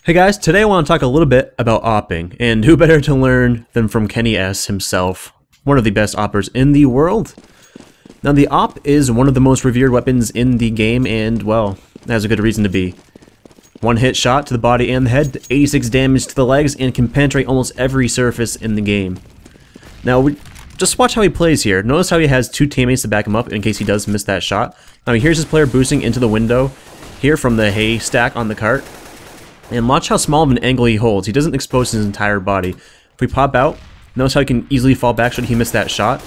Hey guys, today I want to talk a little bit about AWPing, and who better to learn than from Kenny S himself, one of the best AWPers in the world. Now the AWP is one of the most revered weapons in the game, and well, that has a good reason to be. One hit shot to the body and the head, 86 damage to the legs, and can penetrate almost every surface in the game. Now, just watch how he plays here. Notice how he has two teammates to back him up in case he does miss that shot. Now here's his player boosting into the window here from the hay stack on the cart. And watch how small of an angle he holds. He doesn't expose his entire body. If we pop out, notice how he can easily fall back should he miss that shot.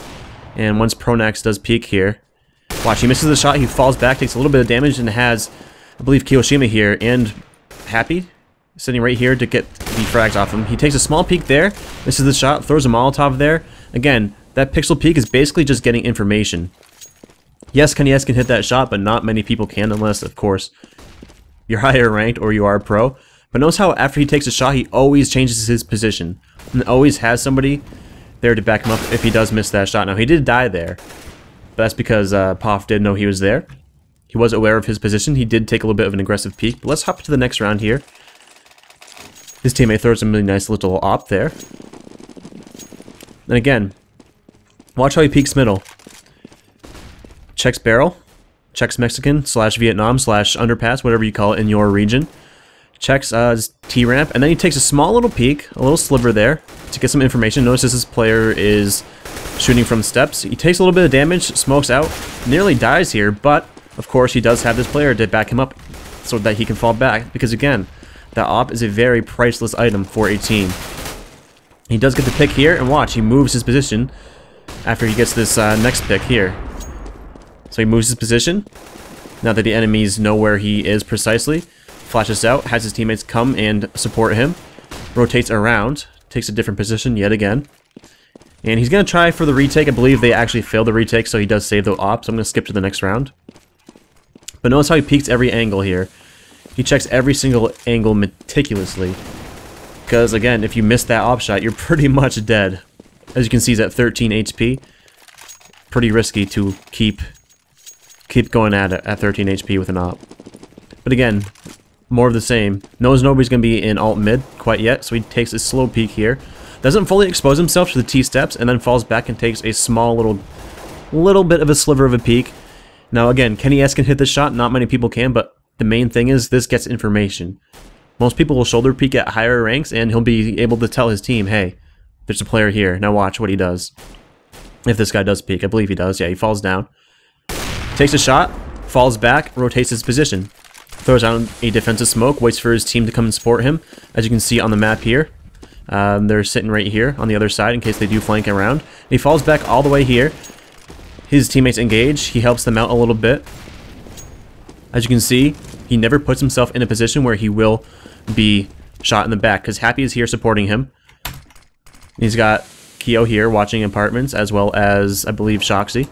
And once Pronax does peek here, watch, he misses the shot, he falls back, takes a little bit of damage, and has, I believe, Kiyoshima here, and Happy, sitting right here to get the frags off him. He takes a small peek there, misses the shot, throws a Molotov there. Again, that pixel peek is basically just getting information. Yes, Kenny S can hit that shot, but not many people can unless, of course, you're higher ranked or you are a pro. But notice how after he takes a shot, he always changes his position and always has somebody there to back him up if he does miss that shot. Now, he did die there, but that's because Poff did know he was there. He was aware of his position. He did take a little bit of an aggressive peek. But let's hop to the next round here. His teammate throws a really nice little AWP there. And again, watch how he peeks middle. Checks barrel. Checks Mexican / Vietnam / underpass, whatever you call it in your region. Checks his T-ramp, and then he takes a small little peek, a little sliver there, to get some information. Notice this player is shooting from steps. He takes a little bit of damage, smokes out, nearly dies here, but of course he does have this player to back him up so that he can fall back, because again, that AWP is a very priceless item for a team. He does get the pick here, and watch, he moves his position after he gets this next pick here. So he moves his position, now that the enemies know where he is precisely, flashes out, has his teammates come and support him, rotates around, takes a different position yet again, and he's going to try for the retake. I believe they actually failed the retake, so he does save the AWP, so I'm going to skip to the next round. But notice how he peeks every angle here. He checks every single angle meticulously, because again, if you miss that AWP shot, you're pretty much dead. As you can see, he's at 13 HP. Pretty risky to keep going at it at 13 HP with an AWP. But again, more of the same. Knows nobody's going to be in alt mid quite yet, so he takes a slow peek here. Doesn't fully expose himself to the T-steps, and then falls back and takes a small little bit of a sliver of a peek. Now again, Kenny S can hit this shot, not many people can, but the main thing is this gets information. Most people will shoulder peek at higher ranks, and he'll be able to tell his team, hey, there's a player here. Now watch what he does. If this guy does peek, I believe he does. Yeah, he falls down. Takes a shot, falls back, rotates his position. Throws out a defensive smoke, waits for his team to come and support him. As you can see on the map here, they're sitting right here on the other side in case they do flank around. And he falls back all the way here. His teammates engage. He helps them out a little bit. As you can see, he never puts himself in a position where he will be shot in the back, because Happy is here supporting him. He's got Kyo here watching apartments, as well as, I believe, Shoxy.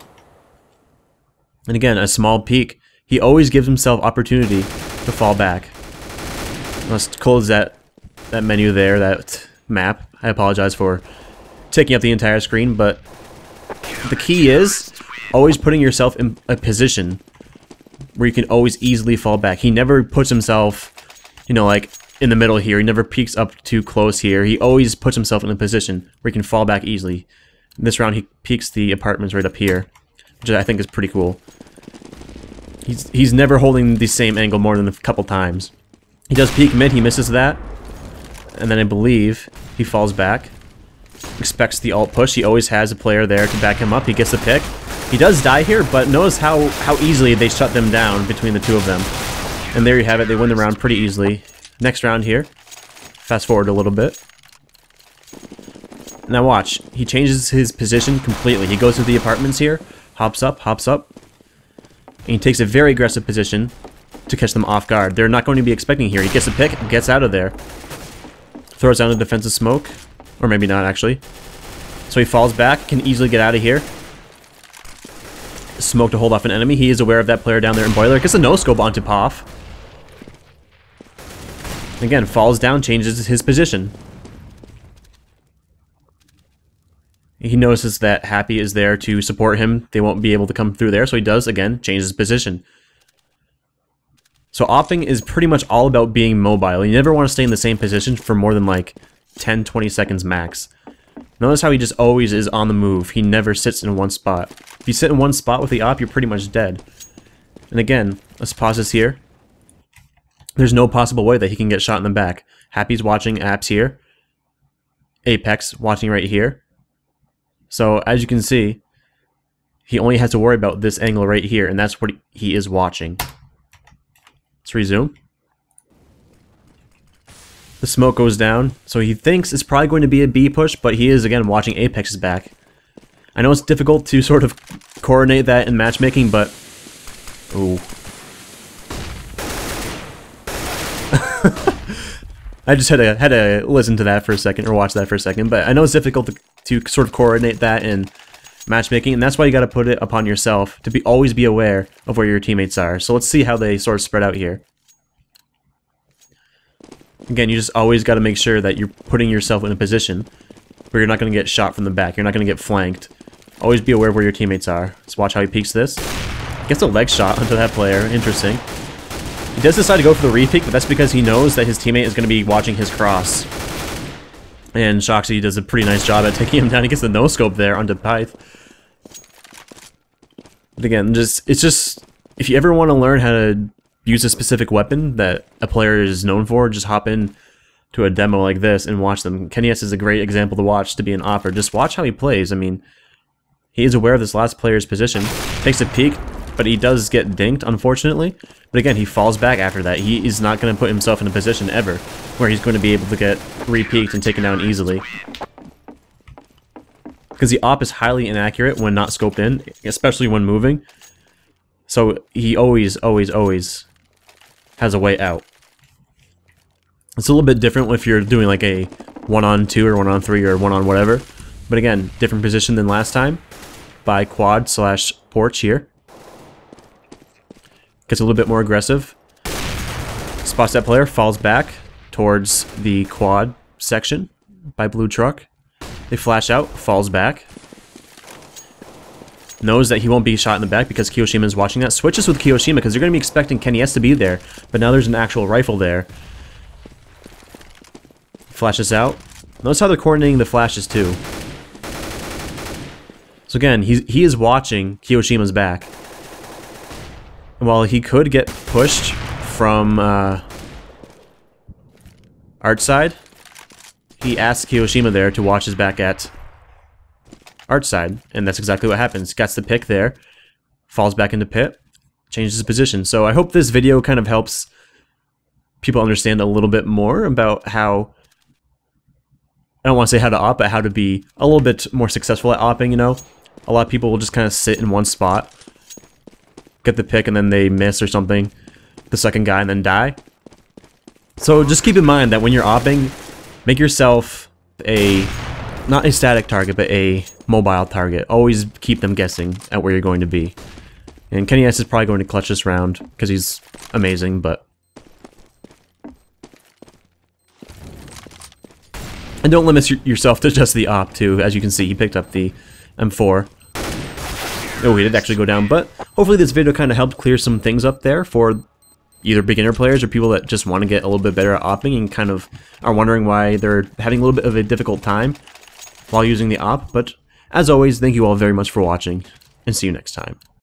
And again, a small peek. He always gives himself opportunity to fall back. Let's close that menu there, that map. I apologize for taking up the entire screen, but the key is always putting yourself in a position where you can always easily fall back. He never puts himself, you know, like in the middle here. He never peeks up too close here. He always puts himself in a position where he can fall back easily. This round he peeks the apartments right up here, which I think is pretty cool. He's never holding the same angle more than a couple times. He does peek mid, he misses that, and then I believe he falls back. Expects the alt push. He always has a player there to back him up. He gets the pick. He does die here, but notice how easily they shut them down between the two of them. And there you have it. They win the round pretty easily. Next round here. Fast forward a little bit. Now watch. He changes his position completely. He goes to the apartments here. Hops up. And he takes a very aggressive position to catch them off guard. They're not going to be expecting here. He gets a pick, gets out of there. Throws down a defensive smoke. Or maybe not, actually. So he falls back, can easily get out of here. Smoke to hold off an enemy. He is aware of that player down there in Boiler. Gets a no-scope onto Poff. Again, falls down, changes his position. He notices that Happy is there to support him. They won't be able to come through there, so he does, again, change his position. So opping is pretty much all about being mobile. You never want to stay in the same position for more than like 10-20 seconds max. Notice how he just always is on the move. He never sits in one spot. If you sit in one spot with the op, you're pretty much dead. And again, let's pause this here. There's no possible way that he can get shot in the back. Happy's watching Apps here. Apex watching right here. So as you can see, he only has to worry about this angle right here, and that's what he is watching. Let's resume. The smoke goes down, so he thinks it's probably going to be a B push, but he is again watching Apex's back. I know it's difficult to sort of coordinate that in matchmaking, but ooh. I just had to listen to that for a second, or watch that for a second, but I know it's difficult to sort of coordinate that in matchmaking, and that's why you got to put it upon yourself to always be aware of where your teammates are. So let's see how they sort of spread out here. Again, you just always got to make sure that you're putting yourself in a position where you're not going to get shot from the back, you're not going to get flanked. Always be aware of where your teammates are. Let's watch how he peeks this. Gets a leg shot onto that player, interesting. He does decide to go for the re-peek, but that's because he knows that his teammate is going to be watching his cross. And Shoxy does a pretty nice job at taking him down. He gets the no-scope there onto Pyth. But again, it's just, if you ever want to learn how to use a specific weapon that a player is known for, just hop in to a demo like this and watch them. KennyS is a great example to watch to be an AWPer. Just watch how he plays. I mean, he is aware of this last player's position. Takes a peek, but he does get dinked, unfortunately. But again, he falls back after that. He is not going to put himself in a position ever where he's going to be able to get re-peeked and taken down easily. Because the op is highly inaccurate when not scoped in, especially when moving. So he always has a way out. It's a little bit different if you're doing like a 1-on-2 or 1-on-3 or 1-on whatever. But again, different position than last time by quad/porch here. Gets a little bit more aggressive. Spots that player, falls back towards the quad section by blue truck. They flash out, falls back. Knows that he won't be shot in the back because Kiyoshima is watching that. Switches with Kiyoshima because they're going to be expecting KennyS to be there. But now there's an actual rifle there. Flashes out. Notice how they're coordinating the flashes too. So again, he is watching Kiyoshima's back. While he could get pushed from Arch side, he asks Kiyoshima there to watch his back at Arch side, and that's exactly what happens. Gets the pick there, falls back into pit, changes his position. So I hope this video kind of helps people understand a little bit more about how, I don't want to say how to op, but how to be a little bit more successful at opping, you know? A lot of people will just kind of sit in one spot, get the pick, and then they miss or something, the second guy, and then die. So just keep in mind that when you're opping, make yourself not a static target, but a mobile target. Always keep them guessing at where you're going to be. And KennyS is probably going to clutch this round, because he's amazing, but... And don't limit yourself to just the op, too. As you can see, he picked up the M4. Oh, he did actually go down, but hopefully this video kind of helped clear some things up there for either beginner players or people that just want to get a little bit better at opping and kind of are wondering why they're having a little bit of a difficult time while using the op. But as always, thank you all very much for watching, and see you next time.